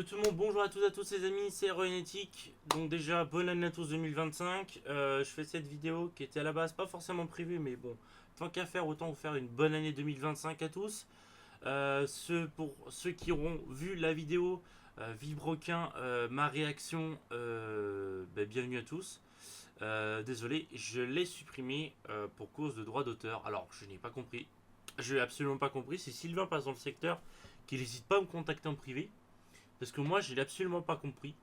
tout le monde, bonjour à tous les amis, c'est Royanetic. Donc déjà, bonne année à tous 2025. Je fais cette vidéo qui était à la base pas forcément prévue, mais bon, tant qu'à faire, autant vous faire une bonne année 2025 à tous. Pour ceux qui auront vu la vidéo, Vibroquin, ma réaction, bienvenue à tous. Désolé, je l'ai supprimé pour cause de droit d'auteur. Alors, je n'ai pas compris. Je n'ai absolument pas compris. Si Sylvain passe dans le secteur, qu'il n'hésite pas à me contacter en privé. Parce que moi, j'ai absolument pas compris.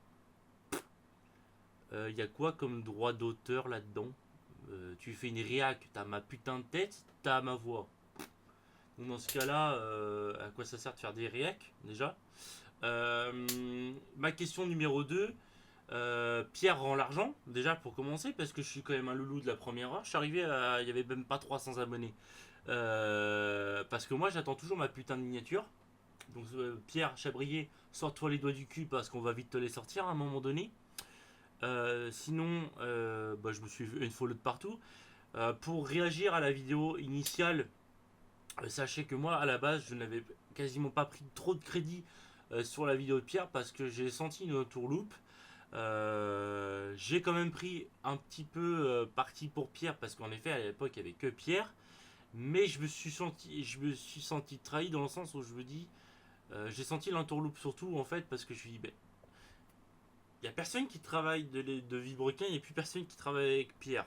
Il y a quoi comme droit d'auteur là-dedans? Tu fais une réac, t'as ma putain de tête, t'as ma voix. Donc dans ce cas-là, à quoi ça sert de faire des réacs déjà? Ma question numéro 2. Pierre rend l'argent, déjà pour commencer, parce que je suis quand même un loulou de la première heure. Je suis arrivé à. Il y avait même pas 300 abonnés. Parce que moi, j'attends toujours ma putain de miniature. Donc Pierre Chabrier, sors-toi les doigts du cul parce qu'on va vite te les sortir à un moment donné. Sinon, je me suis une follow de partout. Pour réagir à la vidéo initiale, sachez que moi, à la base, je n'avais quasiment pas pris trop de crédit sur la vidéo de Pierre parce que j'ai senti une tourloupe. J'ai quand même pris un petit peu parti pour Pierre parce qu'en effet, à l'époque, il n'y avait que Pierre. Mais je me suis senti trahi dans le sens où je me dis, j'ai senti l'entourloupe surtout en fait parce que je suis dit, il n'y a personne qui travaille de Vibrequin, il n'y a plus personne qui travaille avec Pierre.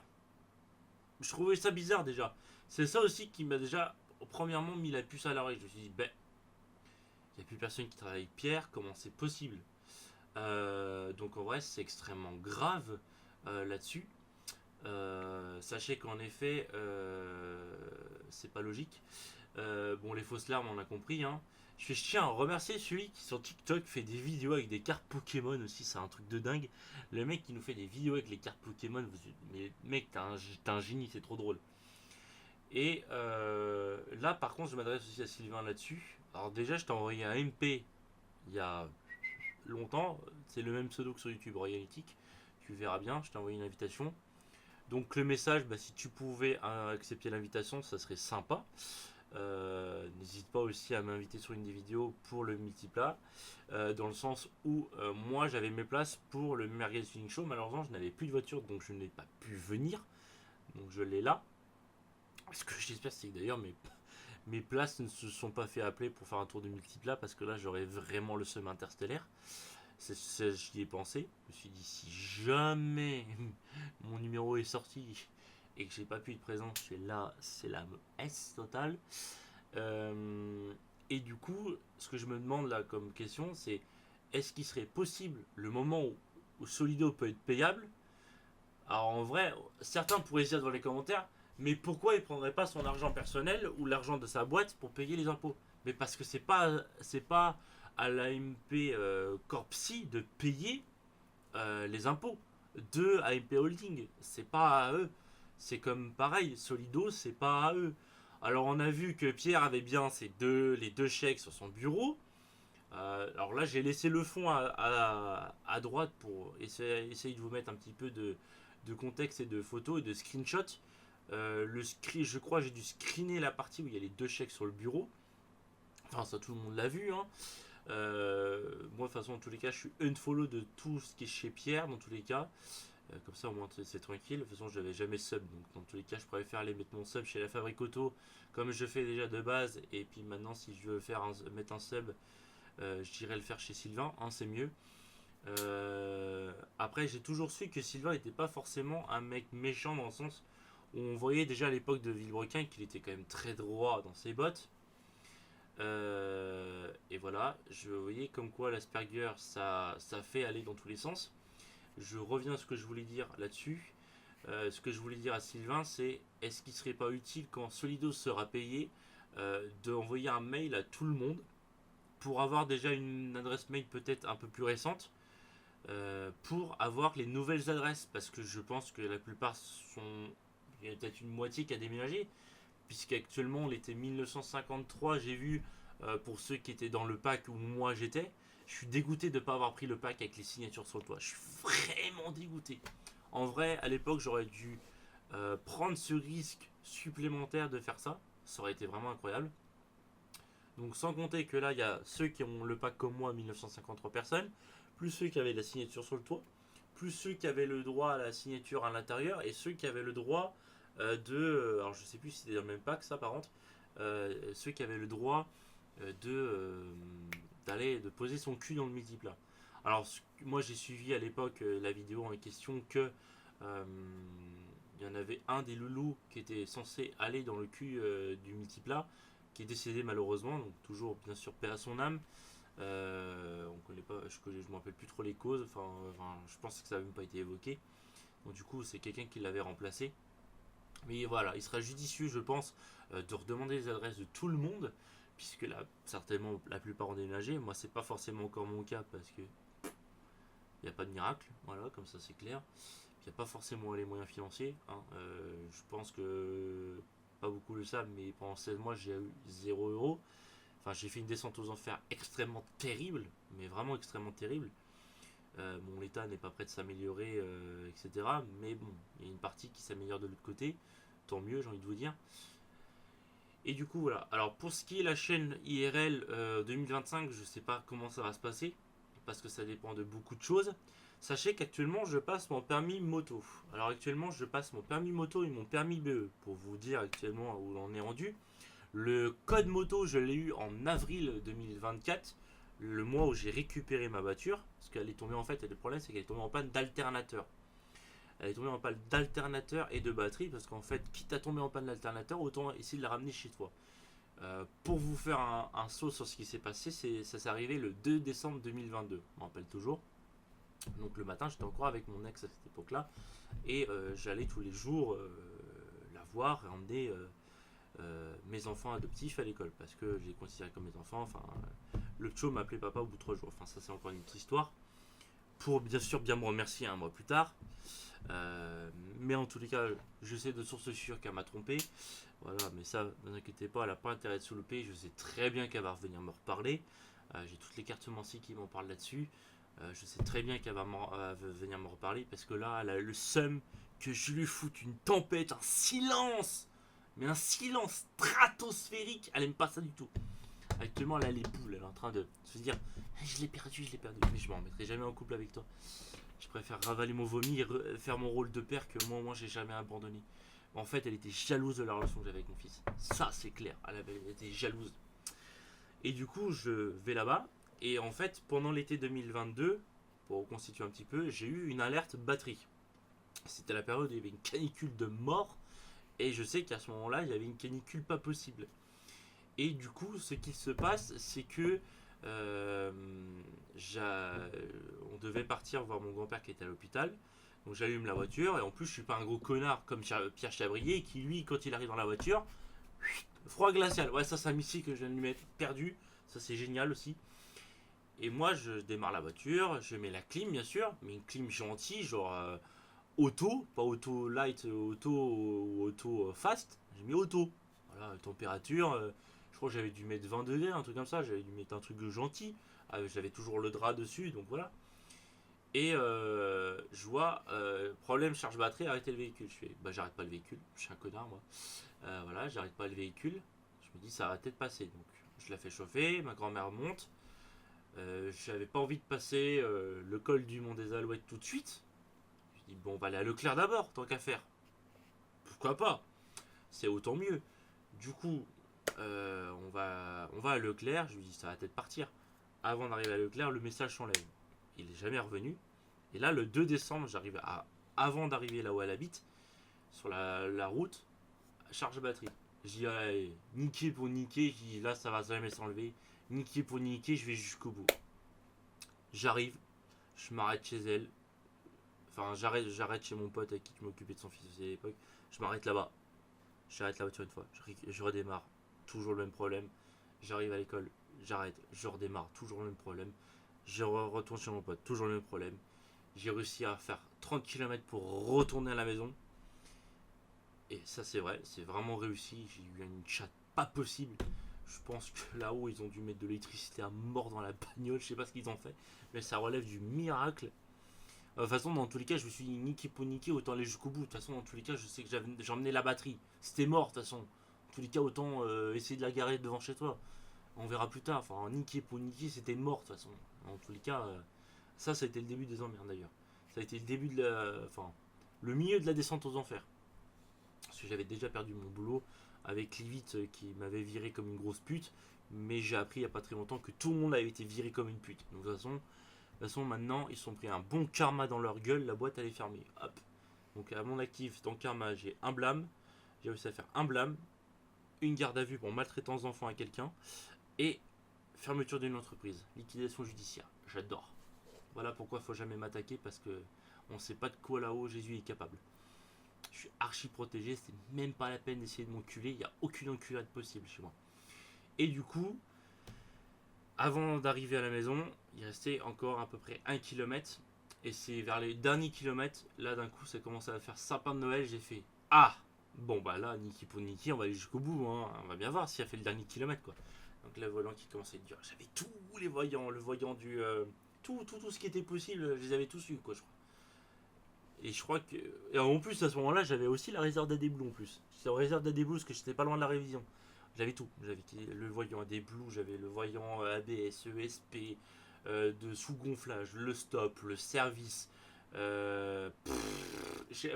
Je trouvais ça bizarre déjà. C'est ça aussi qui m'a déjà, premièrement, mis la puce à l'oreille. Je me suis dit, il n'y a plus personne qui travaille avec Pierre, comment c'est possible? Donc en vrai, c'est extrêmement grave là-dessus. Sachez qu'en effet, c'est pas logique. Bon, les fausses larmes, on a compris. Hein. Je tiens à remercier celui qui sur TikTok fait des vidéos avec des cartes Pokémon aussi, c'est un truc de dingue. Le mec qui nous fait des vidéos avec les cartes Pokémon, mais mec, t'es un génie, c'est trop drôle. Et là, par contre, je m'adresse aussi à Sylvain là-dessus. Alors déjà, je t'ai envoyé un MP il y a longtemps. C'est le même pseudo que sur YouTube, Royalitic. Tu verras bien, je t'ai envoyé une invitation. Donc le message, si tu pouvais accepter l'invitation, ça serait sympa. N'hésite pas aussi à m'inviter sur une des vidéos pour le multiplat, dans le sens où moi j'avais mes places pour le Merguez Feeling Show. Malheureusement, je n'avais plus de voiture donc je n'ai pas pu venir. Donc je l'ai là. Ce que j'espère, c'est que d'ailleurs mes places ne se sont pas fait appeler pour faire un tour de multiplat parce que là j'aurais vraiment le seum interstellaire. J'y ai pensé. Je me suis dit, si jamais mon numéro est sorti et que j'ai pas pu être présent, c'est la S totale. Euh, et du coup, ce que je me demande là comme question, c'est est-ce qu'il serait possible le moment où Solido peut être payable? Alors en vrai, certains pourraient se dire dans les commentaires, mais pourquoi il prendrait pas son argent personnel ou l'argent de sa boîte pour payer les impôts? Mais parce que c'est pas à l'AMP Corpsi de payer les impôts de AMP Holding. C'est pas à eux. C'est comme pareil, Solido, c'est pas à eux. Alors on a vu que Pierre avait bien les deux chèques sur son bureau. Alors là, j'ai laissé le fond à droite pour essayer de vous mettre un petit peu de contexte et de photos et de screenshots. Je crois que j'ai dû screener la partie où il y a les deux chèques sur le bureau. Enfin, ça, tout le monde l'a vu. Hein. Moi, de toute façon, dans tous les cas, je suis unfollow de tout ce qui est chez Pierre, dans tous les cas. Comme ça, au moins, c'est tranquille. De toute façon, je n'avais jamais sub. Donc, dans tous les cas, je préfère aller mettre mon sub chez la Fabrique Auto, comme je fais déjà de base. Et puis maintenant, si je veux mettre un sub, je dirais le faire chez Sylvain. Hein, c'est mieux. Après, j'ai toujours su que Sylvain n'était pas forcément un mec méchant dans le sens où on voyait déjà à l'époque de Villebrequin qu'il était quand même très droit dans ses bottes. Et voilà, je voyais comme quoi l'Asperger ça fait aller dans tous les sens. Je reviens à ce que je voulais dire là-dessus. Ce que je voulais dire à Sylvain, c'est est-ce qu'il serait pas utile quand Solido sera payé d'envoyer un mail à tout le monde pour avoir déjà une adresse mail peut-être un peu plus récente pour avoir les nouvelles adresses parce que je pense que la plupart sont. Il y a peut-être une moitié qui a déménagé puisqu'actuellement on était 1953, j'ai vu pour ceux qui étaient dans le pack où moi j'étais. Je suis dégoûté de ne pas avoir pris le pack avec les signatures sur le toit. Je suis vraiment dégoûté. En vrai, à l'époque, j'aurais dû prendre ce risque supplémentaire de faire ça. Ça aurait été vraiment incroyable. Donc sans compter que là, il y a ceux qui ont le pack comme moi, 1953 personnes, plus ceux qui avaient la signature sur le toit, plus ceux qui avaient le droit à la signature à l'intérieur, et ceux qui avaient le droit alors je sais plus si c'était dans le même pack ça par contre, ceux qui avaient le droit de poser son cul dans le multiplat. Alors moi j'ai suivi à l'époque la vidéo en question que euh, il y en avait un des loulous qui était censé aller dans le cul du multiplat, qui est décédé malheureusement, donc toujours bien sûr paix à son âme. On connaît pas, je me rappelle plus trop les causes, enfin, je pense que ça n'a même pas été évoqué. Donc du coup c'est quelqu'un qui l'avait remplacé. Mais voilà, il sera judicieux je pense de redemander les adresses de tout le monde, puisque là certainement la plupart ont déménagé. Moi c'est pas forcément encore mon cas parce que il n'y a pas de miracle, voilà, comme ça c'est clair. Il n'y a pas forcément les moyens financiers, hein. Je pense que pas beaucoup le savent, mais pendant 16 mois j'ai eu 0 euros. Enfin, j'ai fait une descente aux enfers extrêmement terrible, mais vraiment extrêmement terrible. Mon état n'est pas prêt de s'améliorer, etc. Mais bon, il y a une partie qui s'améliore de l'autre côté. Tant mieux, j'ai envie de vous dire. Et du coup, voilà. Alors, pour ce qui est la chaîne IRL 2025, je sais pas comment ça va se passer, parce que ça dépend de beaucoup de choses. Sachez qu'actuellement, je passe mon permis moto. Alors, actuellement, je passe mon permis moto et mon permis BE, pour vous dire actuellement où l'on est rendu. Le code moto, je l'ai eu en avril 2024, le mois où j'ai récupéré ma voiture, parce qu'elle est tombée en fait, et le problème c'est qu'elle est tombée en panne d'alternateur. Elle est tombée en panne d'alternateur et de batterie, parce qu'en fait, quitte à tomber en panne d'alternateur, autant essayer de la ramener chez toi. Pour vous faire un saut sur ce qui s'est passé, ça s'est arrivé le 2 décembre 2022, je m'en rappelle toujours. Donc le matin, j'étais encore avec mon ex à cette époque-là, et j'allais tous les jours la voir et emmener mes enfants adoptifs à l'école parce que je les considère comme mes enfants. Enfin, le Tcho m'appelait papa au bout de 3 jours. Enfin, ça, c'est encore une autre histoire. Pour bien sûr bien me remercier un mois plus tard. Mais en tous les cas, je sais de source sûre qu'elle m'a trompé. Voilà, mais ça, ne vous inquiétez pas, elle n'a pas intérêt de se louper. Je sais très bien qu'elle va revenir me reparler. J'ai toutes les cartes semenciers qui m'en parlent là-dessus. Je sais très bien qu'elle va venir me reparler parce que là, elle a le seum que je lui foute une tempête, un silence, mais un silence stratosphérique. Elle aime pas ça du tout. Actuellement, elle a les boules. Elle est en train de se dire je l'ai perdu, je l'ai perdu. Mais je m'en remettrai jamais en couple avec toi. Je préfère ravaler mon vomi et faire mon rôle de père que moi, j'ai jamais abandonné. En fait, elle était jalouse de la relation que j'avais avec mon fils. Ça, c'est clair. Elle était jalouse. Et du coup, je vais là-bas. Et en fait, pendant l'été 2022, pour reconstituer un petit peu, j'ai eu une alerte batterie. C'était la période où il y avait une canicule de mort. Et je sais qu'à ce moment-là, il y avait une canicule pas possible. Et du coup, ce qui se passe, c'est que euh, on devait partir voir mon grand-père qui était à l'hôpital. Donc j'allume la voiture et en plus je suis pas un gros connard comme Pierre Chabrier qui lui quand il arrive dans la voiture, froid glacial. Ouais, ça c'est un missile que je viens de lui mettre perdu. Ça c'est génial aussi. Et moi je démarre la voiture, je mets la clim bien sûr, mais une clim gentille, genre auto, pas auto light, auto ou auto fast. J'ai mis auto. Voilà, température, je crois que j'avais dû mettre 20 degrés, un truc comme ça, j'avais dû mettre un truc gentil. J'avais toujours le drap dessus, donc voilà. Et je vois problème charge batterie, arrêtez le véhicule. Je fais bah j'arrête pas le véhicule, je suis un connard moi. Voilà, j'arrête pas le véhicule. Je me dis ça va peut-être passer. Donc je la fais chauffer, ma grand-mère monte. J'avais pas envie de passer le col du Mont des Alouettes tout de suite. Je dis bon on va aller à Leclerc d'abord, tant qu'à faire. Pourquoi pas? C'est autant mieux. Du coup, on va à Leclerc, je lui dis ça va peut-être partir. Avant d'arriver à Leclerc, le message s'enlève. Il est jamais revenu. Et là, le 2 décembre, avant d'arriver là où elle habite, sur la route, charge batterie. Je dis, allez, niquer pour niquer, je dis, là, ça va jamais s'enlever. Niquer pour niquer, je vais jusqu'au bout. J'arrive, je m'arrête chez elle. Enfin, j'arrête chez mon pote avec qui je m'occupais de son fils aussi à l'époque. Je m'arrête là-bas. J'arrête la voiture une fois. Je redémarre. Toujours le même problème. J'arrive à l'école. J'arrête. Je redémarre. Toujours le même problème. Je retourne chez mon pote. Toujours le même problème. J'ai réussi à faire 30 km pour retourner à la maison. Et ça, c'est vrai. C'est vraiment réussi. J'ai eu une chatte pas possible. Je pense que là-haut, ils ont dû mettre de l'électricité à mort dans la bagnole. Je sais pas ce qu'ils ont fait. Mais ça relève du miracle. De toute façon, dans tous les cas, je me suis niqué pour niquer, autant aller jusqu'au bout. De toute façon, dans tous les cas, je sais que j'ai emmené la batterie. C'était mort, de toute façon. En tous les cas, autant essayer de la garer devant chez toi. On verra plus tard. Enfin, niquer pour niquer, c'était mort de toute façon. En tous les cas, ça a été le début des emmerdes d'ailleurs. Ça a été le début de la. Enfin, le milieu de la descente aux enfers. Parce que j'avais déjà perdu mon boulot avec Livit qui m'avait viré comme une grosse pute. Mais j'ai appris il n'y a pas très longtemps que tout le monde avait été viré comme une pute. Donc de toute façon maintenant, ils se sont pris un bon karma dans leur gueule. La boîte, elle est fermée. Hop. Donc à mon actif, dans karma, j'ai un blâme. J'ai réussi à faire un blâme, une garde à vue pour maltraitance d'enfant à quelqu'un et fermeture d'une entreprise, liquidation judiciaire. J'adore. Voilà pourquoi il faut jamais m'attaquer parce que on ne sait pas de quoi là-haut Jésus est capable. Je suis archi protégé, c'est même pas la peine d'essayer de m'enculer, il n'y a aucune enculade possible chez moi. Et du coup, avant d'arriver à la maison, il restait encore à peu près 1 km. Et c'est vers les derniers kilomètres, là d'un coup ça commençait à faire sapin de Noël, j'ai fait ah. Bon bah là, Niki pour Niki, on va aller jusqu'au bout, hein. On va bien voir si elle fait le dernier kilomètre quoi. Donc là, le volant qui commençait à être dur. J'avais tous les voyants, le voyant du. Tout ce qui était possible, je les avais tous eu quoi, je crois. Et je crois que. Et en plus, à ce moment-là, j'avais aussi la réserve d'AD Blue en plus. J'étais en réserve d'AD Blue parce que j'étais pas loin de la révision. J'avais tout. J'avais le voyant AD Blue, j'avais le voyant ABS, ESP, de sous-gonflage, le stop, le service.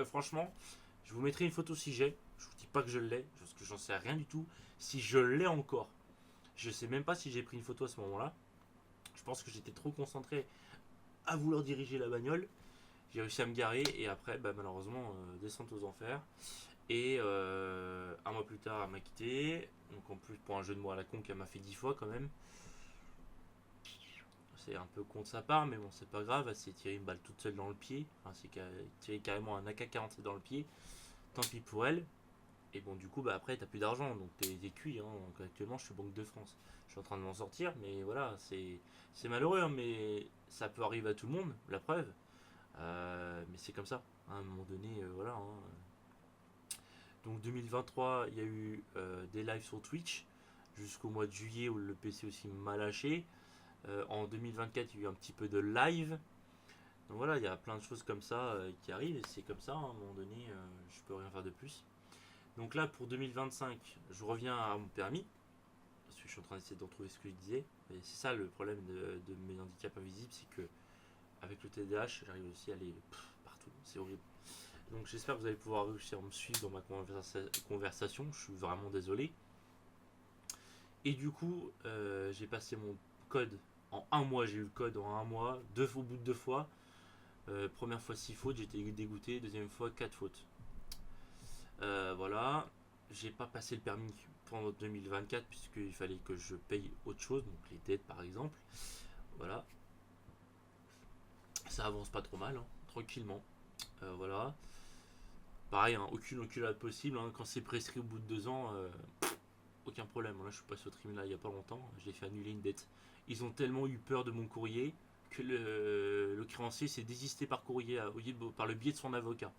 Franchement, je vous mettrai une photo si j'ai. Je vous dis pas que je l'ai, parce que j'en sais rien du tout. Si je l'ai encore, je sais même pas si j'ai pris une photo à ce moment-là. Je pense que j'étais trop concentré à vouloir diriger la bagnole. J'ai réussi à me garer et après, bah, malheureusement, descente aux enfers. Et un mois plus tard, elle m'a quitté. Donc en plus, pour un jeu de mots à la con qu'elle m'a fait 10 fois quand même. C'est un peu con de sa part, mais bon, c'est pas grave. Elle s'est tirée une balle toute seule dans le pied. Enfin, c'est tiré carrément un AK-47 dans le pied. Tant pis pour elle. Et bon, du coup, bah, après, t'as plus d'argent. Donc t'es cuit. Hein. Donc actuellement, je suis Banque de France. Je suis en train de m'en sortir. Mais voilà, c'est malheureux. Hein, mais ça peut arriver à tout le monde. La preuve. Mais c'est comme ça. Hein, à un moment donné, voilà. Hein. Donc 2023, il y a eu des lives sur Twitch jusqu'au mois de juillet où le PC aussi m'a lâché. En 2024, il y a eu un petit peu de live. Donc voilà, il y a plein de choses comme ça qui arrivent et c'est comme ça. Hein, à un moment donné, je peux rien faire de plus. Donc là, pour 2025, je reviens à mon permis. Parce que je suis en train d'essayer de retrouver ce que je disais. Et c'est ça le problème de mes handicaps invisibles, c'est que avec le TDAH, j'arrive aussi à aller partout. C'est horrible. Donc j'espère que vous allez pouvoir réussir à me suivre dans ma conversation. Je suis vraiment désolé. Et du coup, j'ai passé mon code en un mois. J'ai eu le code en un mois, au bout de 2 fois. Première fois 6 fautes, j'étais dégoûté. Deuxième fois 4 fautes. Voilà. J'ai pas passé le permis pendant 2024 puisqu'il fallait que je paye autre chose, donc les dettes par exemple. Voilà. Ça avance pas trop mal, hein, tranquillement. Voilà. Pareil, hein, aucune enculade possible. Hein, quand c'est prescrit au bout de 2 ans, aucun problème. Là, je suis passé au tribunal il n'y a pas longtemps. J'ai fait annuler une dette. Ils ont tellement eu peur de mon courrier que le créancier s'est désisté par courrier par le biais de son avocat.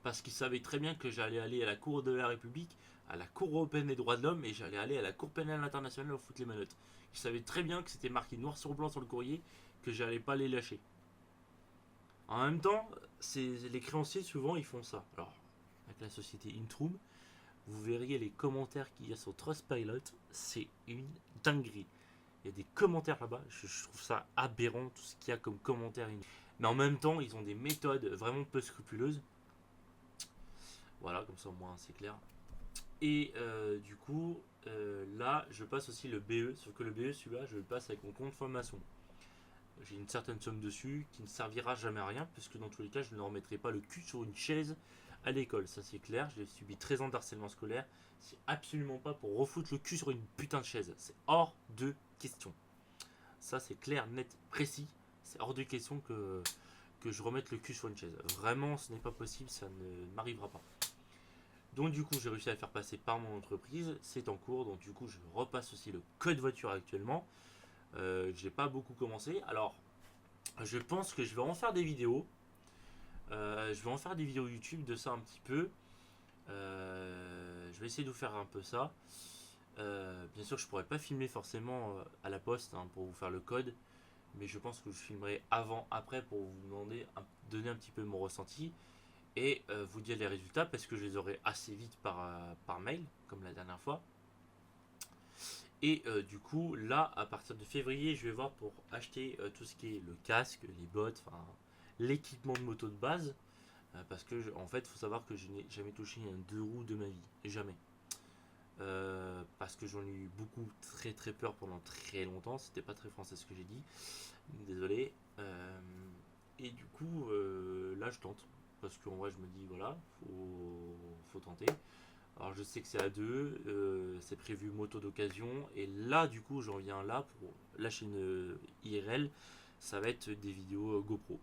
Parce qu'il savait très bien que j'allais aller à la Cour de la République, à la Cour européenne des droits de l'homme et j'allais aller à la Cour pénale internationale au foutre les menottes. Il savait très bien que c'était marqué noir sur blanc sur le courrier que j'allais pas les lâcher. En même temps, les créanciers souvent ils font ça. Alors, avec la société Intrum, vous verriez les commentaires qu'il y a sur Trustpilot, c'est une dinguerie. Il y a des commentaires là-bas, je trouve ça aberrant tout ce qu'il y a comme commentaires. Mais en même temps, ils ont des méthodes vraiment peu scrupuleuses. Voilà, comme ça au moins c'est clair. Et du coup, là, je passe aussi le BE, sauf que le BE, celui-là, je le passe avec mon compte formation. J'ai une certaine somme dessus qui ne servira jamais à rien, puisque dans tous les cas, je ne remettrai pas le cul sur une chaise à l'école. Ça, c'est clair. J'ai subi 13 ans de harcèlement scolaire. C'est absolument pas pour refoutre le cul sur une putain de chaise. C'est hors de question. Ça, c'est clair, net, précis. C'est hors de question que je remette le cul sur une chaise. Vraiment, ce n'est pas possible. Ça ne m'arrivera pas. Donc, du coup, j'ai réussi à le faire passer par mon entreprise. C'est en cours. Donc, du coup, je repasse aussi le code voiture actuellement. J'ai pas beaucoup commencé. Alors, je pense que je vais en faire des vidéos. Je vais en faire des vidéos YouTube de ça un petit peu. Je vais essayer de vous faire un peu ça. Bien sûr, je pourrais pas filmer forcément à la poste hein, pour vous faire le code, mais je pense que je filmerai avant, après pour vous donner un petit peu mon ressenti et vous dire les résultats parce que je les aurai assez vite par mail, comme la dernière fois. Et du coup, là, à partir de février, je vais voir pour acheter tout ce qui est le casque, les bottes, enfin l'équipement de moto de base. Parce que, en fait, il faut savoir que je n'ai jamais touché un deux roues de ma vie. Jamais. Parce que j'en ai eu beaucoup très très peur pendant très longtemps. C'était pas très français ce que j'ai dit. Désolé. Et du coup, là, je tente. Parce qu'en vrai, je me dis, voilà, faut tenter. Alors, je sais que c'est à deux. C'est prévu moto d'occasion. Et là, du coup, j'en viens là pour la chaîne IRL. Ça va être des vidéos GoPro.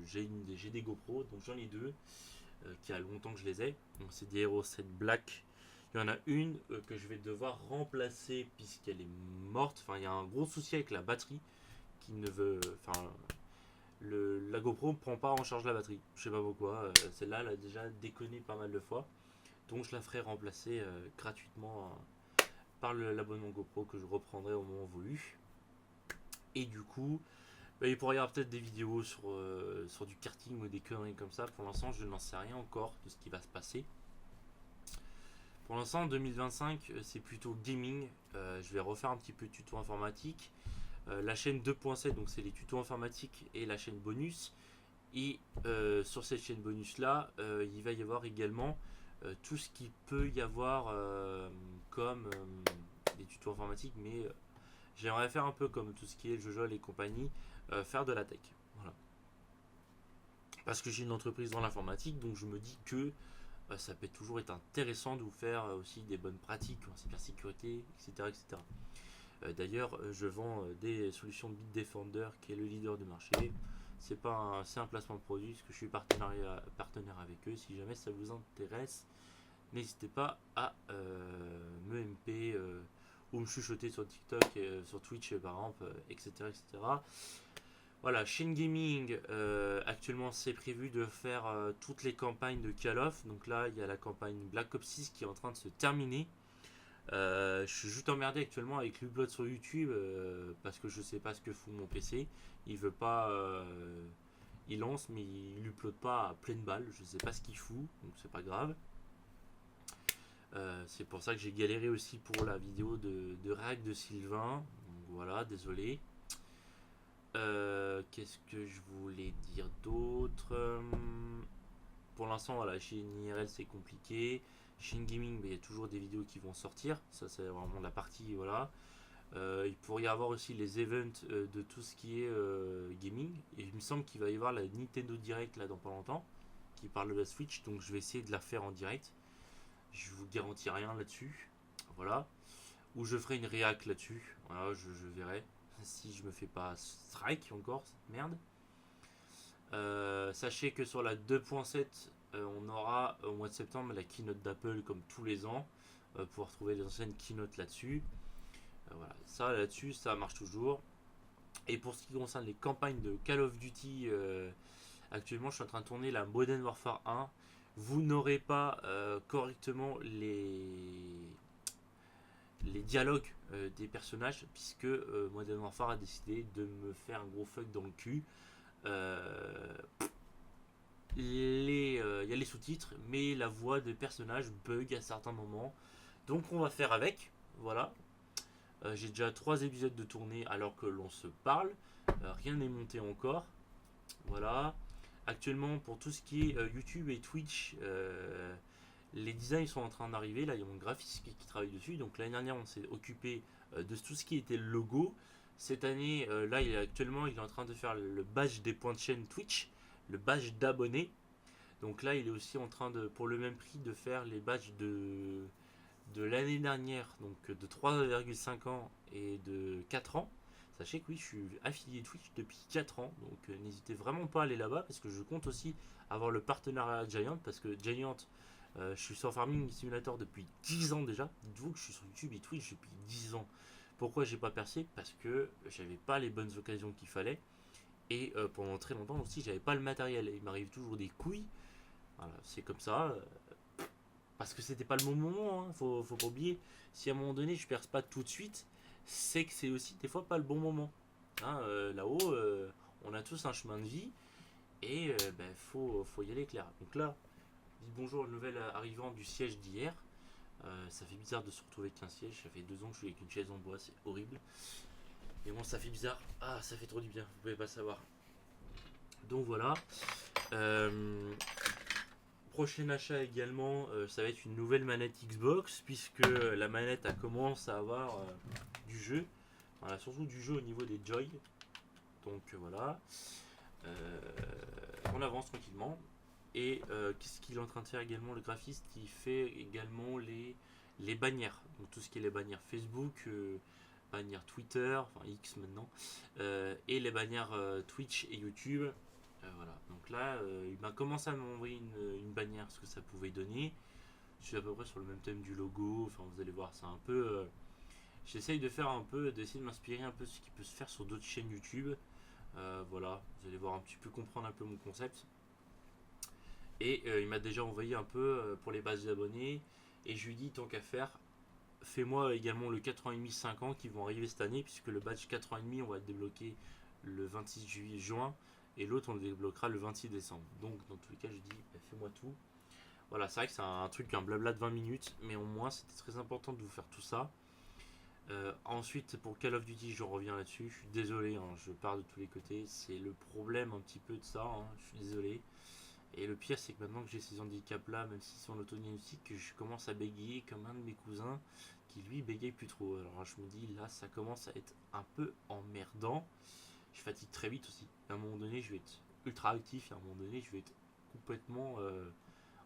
J'ai des GoPro, donc j'en ai deux. Qui a longtemps que je les ai. Donc, c'est des Hero 7 Black. Il y en a une que je vais devoir remplacer puisqu'elle est morte. Enfin, il y a un gros souci avec la batterie qui ne veut. Enfin, la GoPro ne prend pas en charge la batterie. Je sais pas pourquoi. Celle-là, elle a déjà déconné pas mal de fois. Donc, je la ferai remplacer gratuitement par l'abonnement GoPro que je reprendrai au moment voulu. Et du coup, bah, il pourrait y avoir peut-être des vidéos sur du karting ou des conneries comme ça. Pour l'instant, je n'en sais rien encore de ce qui va se passer. Pour l'instant, 2025, c'est plutôt gaming. Je vais refaire un petit peu de tuto informatique. La chaîne 2.7, donc c'est les tutos informatiques et la chaîne bonus. Et sur cette chaîne bonus là, il va y avoir également tout ce qui peut y avoir comme des tutos informatiques, mais j'aimerais faire un peu comme tout ce qui est Jojo et compagnie, faire de la tech. Voilà. Parce que j'ai une entreprise dans l'informatique, donc je me dis que ça peut toujours être intéressant de vous faire aussi des bonnes pratiques en cybersécurité, etc. etc. D'ailleurs, je vends des solutions de Bitdefender, qui est le leader du marché. C'est un placement de produit, parce que je suis partenaire avec eux. Si jamais ça vous intéresse, n'hésitez pas à me MP ou me chuchoter sur TikTok, sur Twitch par exemple, etc., etc. Voilà, chaîne gaming, actuellement c'est prévu de faire toutes les campagnes de Call of. Donc là, il y a la campagne Black Ops 6 qui est en train de se terminer. Je suis juste emmerdé actuellement avec l'upload sur YouTube parce que je sais pas ce que fout mon PC. Il veut pas. Il lance, mais il upload pas à pleine balle. Je sais pas ce qu'il fout, donc c'est pas grave. C'est pour ça que j'ai galéré aussi pour la vidéo de React de Sylvain. Donc voilà, désolé. Qu'est-ce que je voulais dire d'autre? Pour l'instant, voilà, chez IRL c'est compliqué. Chez Gaming, il y a toujours des vidéos qui vont sortir. Ça, c'est vraiment la partie, voilà. Il pourrait y avoir aussi les events de tout ce qui est gaming. Et il me semble qu'il va y avoir la Nintendo Direct là dans pas longtemps, qui parle de la Switch. Donc je vais essayer de la faire en direct. Je vous garantis rien là-dessus. Voilà. Ou je ferai une réac là-dessus. Voilà, je verrai. Si je me fais pas strike encore, cette merde. Sachez que sur la 2.7, on aura au mois de septembre la keynote d'Apple comme tous les ans. Pour retrouver les anciennes keynotes là-dessus. Voilà, ça là-dessus, ça marche toujours. Et pour ce qui concerne les campagnes de Call of Duty, actuellement je suis en train de tourner la Modern Warfare 1. Vous n'aurez pas correctement les dialogues des personnages, puisque Modern Warfare a décidé de me faire un gros fuck dans le cul. Il y a les sous-titres, mais la voix des personnages bug à certains moments. Donc on va faire avec. Voilà. J'ai déjà 3 épisodes de tournée alors que l'on se parle. Rien n'est monté encore. Voilà. Actuellement, pour tout ce qui est YouTube et Twitch, les designs sont en train d'arriver. Là, il y a mon graphiste qui travaille dessus. Donc l'année dernière, on s'est occupé de tout ce qui était le logo. Cette année, là, actuellement, il est en train de faire le badge des points de chaîne Twitch, le badge d'abonnés. Donc là, il est aussi en train de, pour le même prix, de faire les badges de l'année dernière, donc de 3,5 ans et de 4 ans. Sachez que oui, je suis affilié Twitch depuis 4 ans, donc n'hésitez vraiment pas à aller là-bas parce que je compte aussi avoir le partenariat Giant parce que Giant, je suis sur Farming Simulator depuis 10 ans déjà. Dites-vous que je suis sur YouTube et Twitch depuis 10 ans. Pourquoi j'ai pas percé? Parce que j'avais pas les bonnes occasions qu'il fallait et pendant très longtemps aussi, j'avais pas le matériel. Il m'arrive toujours des couilles. Voilà, c'est comme ça. Parce que c'était pas le bon moment, hein. Faut pas oublier. Si à un moment donné je perce pas tout de suite, c'est que c'est aussi des fois pas le bon moment. Hein, là-haut, on a tous un chemin de vie et faut y aller clair. Donc là, dites bonjour au nouvel arrivant du siège d'hier. Ça fait bizarre de se retrouver avec un siège. Ça fait 2 ans que je suis avec une chaise en bois, c'est horrible. Mais bon, ça fait bizarre. Ah, ça fait trop du bien, vous pouvez pas savoir. Donc voilà. Euh, Prochain achat également, ça va être une nouvelle manette Xbox, puisque la manette elle commence à avoir du jeu. Voilà, surtout du jeu au niveau des Joy. Donc voilà. Euh, on avance tranquillement. Et qu'est-ce qu'il est en train de faire également, le graphiste? Il fait également les bannières. Donc tout ce qui est les bannières Facebook, bannières Twitter, enfin X maintenant, et les bannières Twitch et YouTube. Voilà. Donc là, il m'a commencé à m'envoyer une bannière, ce que ça pouvait donner. Je suis à peu près sur le même thème du logo. Enfin, vous allez voir, c'est un peu. J'essaye de faire un peu, d'essayer de m'inspirer un peu de ce qui peut se faire sur d'autres chaînes YouTube. Voilà, vous allez voir un petit peu, comprendre un peu mon concept. Et il m'a déjà envoyé un peu pour les bases d'abonnés. Et je lui dis, tant qu'à faire, fais-moi également le 4 ans et demi 5 ans qui vont arriver cette année, puisque le badge 4 ans et demi, on va le débloquer le 26 juin. Et l'autre, on le débloquera le 26 décembre. Donc, dans tous les cas, je dis, bah, fais-moi tout. Voilà, c'est vrai que c'est un truc, un blabla de 20 minutes. Mais au moins, c'était très important de vous faire tout ça. Ensuite, pour Call of Duty, je reviens là-dessus. Je suis désolé, hein, je pars de tous les côtés. C'est le problème un petit peu de ça. Hein, je suis désolé. Et le pire, c'est que maintenant que j'ai ces handicaps-là, même s'ils sont en autonomie aussi, que je commence à bégayer comme un de mes cousins qui lui bégaye plus trop. Alors je me dis, là, ça commence à être un peu emmerdant. Je fatigue très vite aussi. À un moment donné, je vais être ultra actif et à un moment donné, je vais être complètement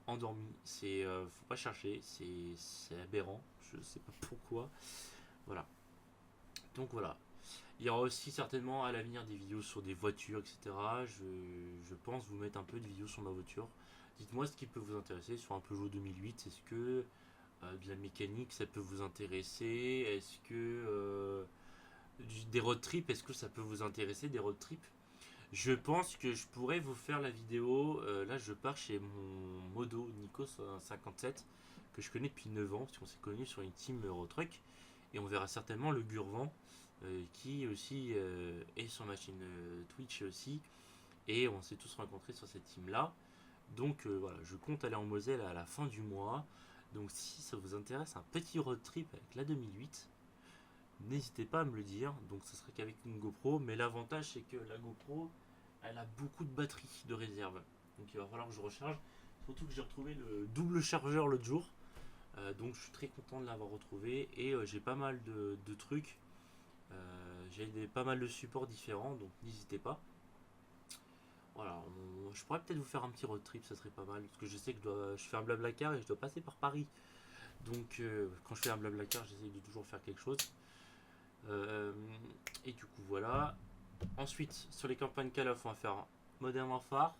endormi. Faut pas chercher, c'est aberrant. Je sais pas pourquoi. Voilà. Donc voilà. Il y aura aussi certainement à l'avenir des vidéos sur des voitures, etc. Je pense vous mettre un peu de vidéos sur ma voiture. Dites-moi ce qui peut vous intéresser sur un Peugeot 2008. Est-ce que de la mécanique ça peut vous intéresser? Est-ce que des road trips, est-ce que ça peut vous intéresser, des road trips? Je pense que je pourrais vous faire la vidéo. Là, je pars chez mon modo Nico 57 que je connais depuis 9 ans, parce qu'on s'est connus sur une team Eurotruck. Et on verra certainement le Gurvan qui aussi est sur ma chaîne Twitch aussi. Et on s'est tous rencontrés sur cette team là. Donc voilà, je compte aller en Moselle à la fin du mois. Donc si ça vous intéresse, un petit road trip avec la 2008, n'hésitez pas à me le dire. Donc ça serait qu'avec une GoPro. Mais l'avantage c'est que la GoPro, elle a beaucoup de batterie de réserve. Donc il va falloir que je recharge. Surtout que j'ai retrouvé le double chargeur l'autre jour. Donc je suis très content de l'avoir retrouvé. Et j'ai pas mal de trucs. J'ai pas mal de supports différents. Donc n'hésitez pas. Voilà, je pourrais peut-être vous faire un petit road trip, ça serait pas mal. Parce que je sais que je fais un blabla car et je dois passer par Paris. Donc quand je fais un blabla car, j'essaie de toujours faire quelque chose. Euh, et du coup, voilà. Ensuite, sur les campagnes Call of, on va faire Modern Warfare,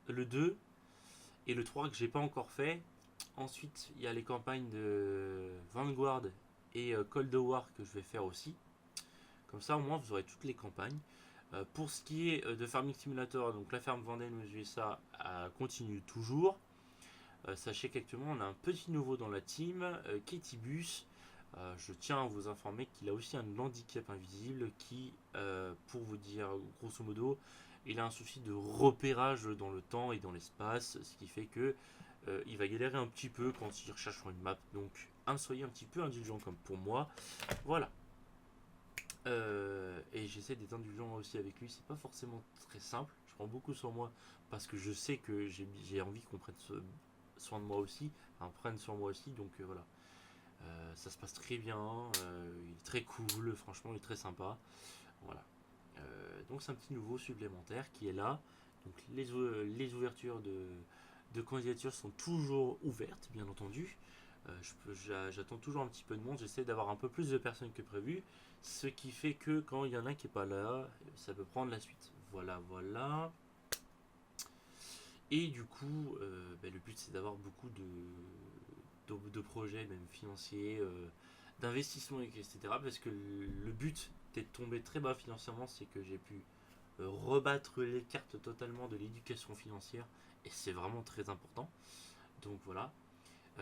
le 2 et le 3 que j'ai pas encore fait. Ensuite, il y a les campagnes de Vanguard et Cold War que je vais faire aussi. Comme ça, au moins, vous aurez toutes les campagnes. Pour ce qui est de Farming Simulator, donc la ferme Vendée aux USA continue toujours. Sachez qu'actuellement on a un petit nouveau dans la team, Ketibus. Je tiens à vous informer qu'il a aussi un handicap invisible qui, pour vous dire grosso modo, il a un souci de repérage dans le temps et dans l'espace, ce qui fait que il va galérer un petit peu quand il recherche sur une map. Donc, soyez un petit peu indulgent comme pour moi. Voilà. Et j'essaie d'être indulgent aussi avec lui. C'est pas forcément très simple. Je prends beaucoup sur moi parce que je sais que j'ai envie qu'on prenne soin de moi aussi, enfin, prenne sur moi aussi. Donc voilà. Ça se passe très bien. Il est très cool. Franchement, il est très sympa. Voilà. Donc c'est un petit nouveau supplémentaire qui est là. Donc les ouvertures de candidature sont toujours ouvertes, bien entendu. J'attends toujours un petit peu de monde. J'essaie d'avoir un peu plus de personnes que prévu. Ce qui fait que quand il y en a qui n'est pas là, ça peut prendre la suite. Voilà, voilà. Et du coup, le but c'est d'avoir beaucoup de projets, même financiers, d'investissement, etc. Parce que le but d'être tombé très bas financièrement, c'est que j'ai pu rebattre les cartes totalement de l'éducation financière. Et c'est vraiment très important. Donc voilà.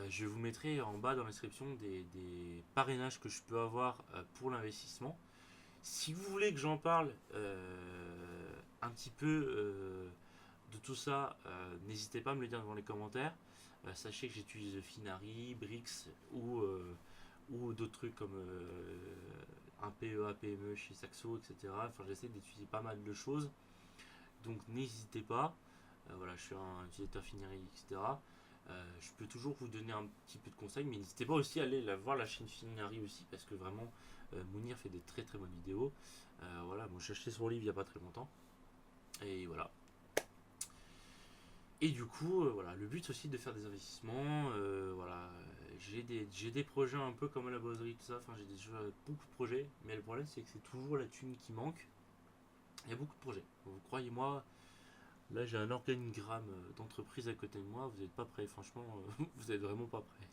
Je vous mettrai en bas dans la description des parrainages que je peux avoir pour l'investissement. Si vous voulez que j'en parle un petit peu de tout ça, n'hésitez pas à me le dire dans les commentaires. Sachez que j'utilise Finari, Brix ou d'autres trucs comme un PEA, PME chez Saxo, etc. Enfin, j'essaie d'utiliser pas mal de choses. Donc n'hésitez pas. Voilà, je suis un utilisateur Finari, etc. Je peux toujours vous donner un petit peu de conseils, mais n'hésitez pas aussi à aller voir la chaîne Finari aussi, parce que vraiment, Mounir fait des très très bonnes vidéos. Voilà, moi j'ai acheté son livre il n'y a pas très longtemps. Et voilà. Et du coup, voilà, le but aussi de faire des investissements. Voilà, j'ai des projets un peu comme à la boiserie, tout ça. Enfin, j'ai déjà beaucoup de projets, mais le problème c'est que c'est toujours la thune qui manque. Il y a beaucoup de projets. Vous croyez-moi, là j'ai un organigramme d'entreprise à côté de moi. Vous n'êtes pas prêts, franchement, vous n'êtes vraiment pas prêts.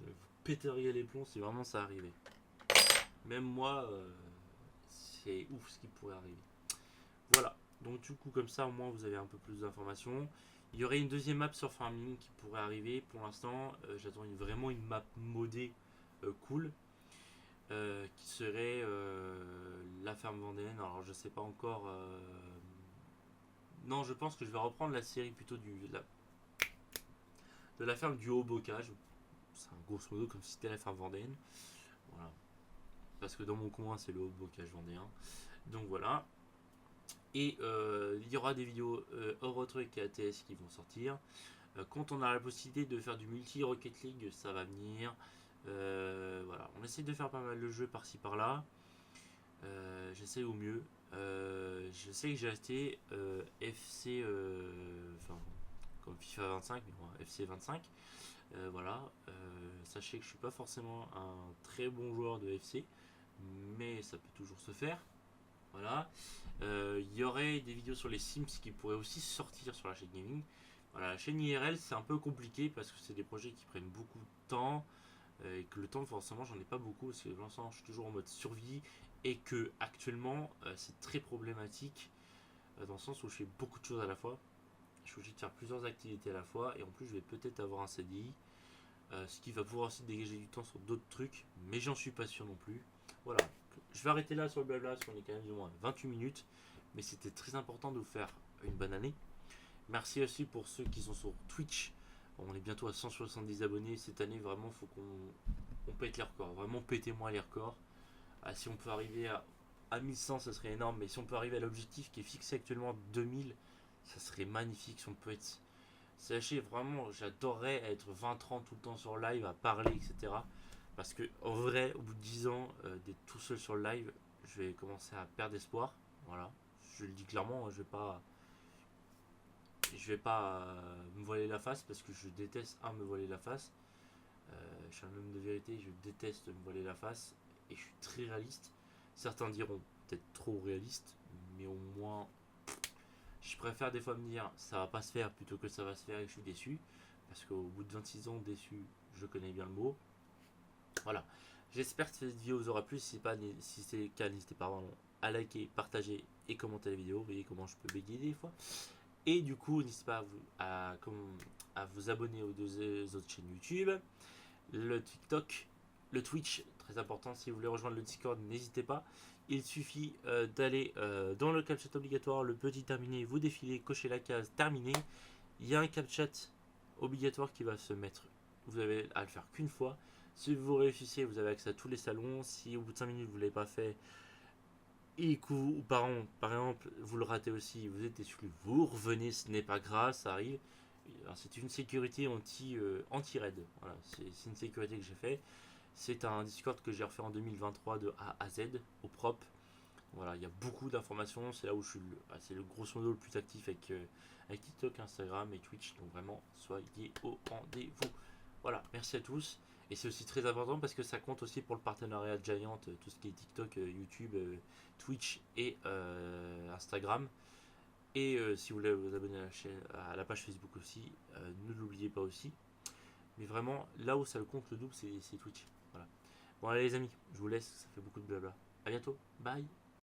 Vous péteriez les plombs si vraiment ça arrivait. Même moi, c'est ouf ce qui pourrait arriver. Voilà, donc du coup comme ça au moins vous avez un peu plus d'informations. Il y aurait une deuxième map sur Farming qui pourrait arriver. Pour l'instant, j'attends vraiment une map modée cool. Qui serait la ferme vendéenne. Alors je sais pas encore. Non, je pense que je vais reprendre la série plutôt de la ferme du Haut-Bocage. C'est un grosso modo comme si c'était la ferme vendéenne. Voilà. Parce que dans mon coin c'est le Haut-Bocage vendéen. Donc voilà. Et il y aura des vidéos Eurotruck et ATS qui vont sortir. Quand on a la possibilité de faire du multi-Rocket League, ça va venir. Voilà, on essaie de faire pas mal de jeux par-ci par-là. J'essaie au mieux. Je sais que j'ai acheté FC, enfin, comme FIFA 25, mais bon, FC 25. Voilà, sachez que je suis pas forcément un très bon joueur de FC, mais ça peut toujours se faire. Voilà. Il y aurait des vidéos sur les Sims qui pourraient aussi sortir sur la chaîne gaming. Voilà, la chaîne IRL c'est un peu compliqué parce que c'est des projets qui prennent beaucoup de temps et que le temps forcément j'en ai pas beaucoup parce que pour l'instant je suis toujours en mode survie et que actuellement c'est très problématique dans le sens où je fais beaucoup de choses à la fois. Je suis obligé de faire plusieurs activités à la fois et en plus je vais peut-être avoir un CDI, ce qui va pouvoir aussi dégager du temps sur d'autres trucs, mais j'en suis pas sûr non plus. Voilà, je vais arrêter là sur le blabla, parce qu'on est quand même du moins 28 minutes, mais c'était très important de vous faire une bonne année. Merci aussi pour ceux qui sont sur Twitch. On est bientôt à 170 abonnés cette année, vraiment faut qu'on pète les records, vraiment pétez-moi les records. Si on peut arriver à 1100 ça serait énorme, mais si on peut arriver à l'objectif qui est fixé actuellement 2000, ça serait magnifique. Si on peut être, sachez vraiment, j'adorerais être 20-30 tout le temps sur live à parler, etc. Parce que en vrai, au bout de 10 ans d'être tout seul sur le live, je vais commencer à perdre espoir. Voilà, je le dis clairement, je vais pas me voiler la face parce que je déteste me voiler la face. Je suis un homme de vérité, je déteste me voiler la face et je suis très réaliste. Certains diront peut-être trop réaliste, mais au moins je préfère des fois me dire ça va pas se faire plutôt que ça va se faire et je suis déçu. Parce qu'au bout de 26 ans déçu, je connais bien le mot. Voilà. J'espère que cette vidéo vous aura plu. Si c'est le cas, n'hésitez pas à liker, partager et commenter la vidéo. Vous voyez comment je peux bégayer des fois. Et du coup, n'hésitez pas à vous abonner aux deux autres chaînes YouTube. Le TikTok, le Twitch, très important. Si vous voulez rejoindre le Discord, n'hésitez pas. Il suffit d'aller dans le CapChat obligatoire, le petit terminé, vous défilez, cochez la case terminé. Il y a un CapChat obligatoire qui va se mettre. Vous avez à le faire qu'une fois. Si vous réussissez, vous avez accès à tous les salons. Si au bout de 5 minutes vous ne l'avez pas fait, et que vous, par exemple, vous le ratez aussi, vous êtes exclu, vous revenez, ce n'est pas grave, ça arrive. C'est une sécurité anti-raid. Voilà, c'est une sécurité que j'ai fait. C'est un Discord que j'ai refait en 2023 de A à Z, au propre. Voilà, il y a beaucoup d'informations. C'est là où je suis c'est le grosso modo le plus actif avec TikTok, Instagram et Twitch. Donc vraiment, soyez au rendez-vous. Voilà, merci à tous. Et c'est aussi très important parce que ça compte aussi pour le partenariat Giant, tout ce qui est TikTok, YouTube, Twitch et Instagram. Et si vous voulez vous abonner à la page Facebook aussi, ne l'oubliez pas aussi. Mais vraiment, là où ça le compte le double, c'est Twitch. Voilà. Bon allez les amis, je vous laisse, ça fait beaucoup de blabla. A bientôt, bye.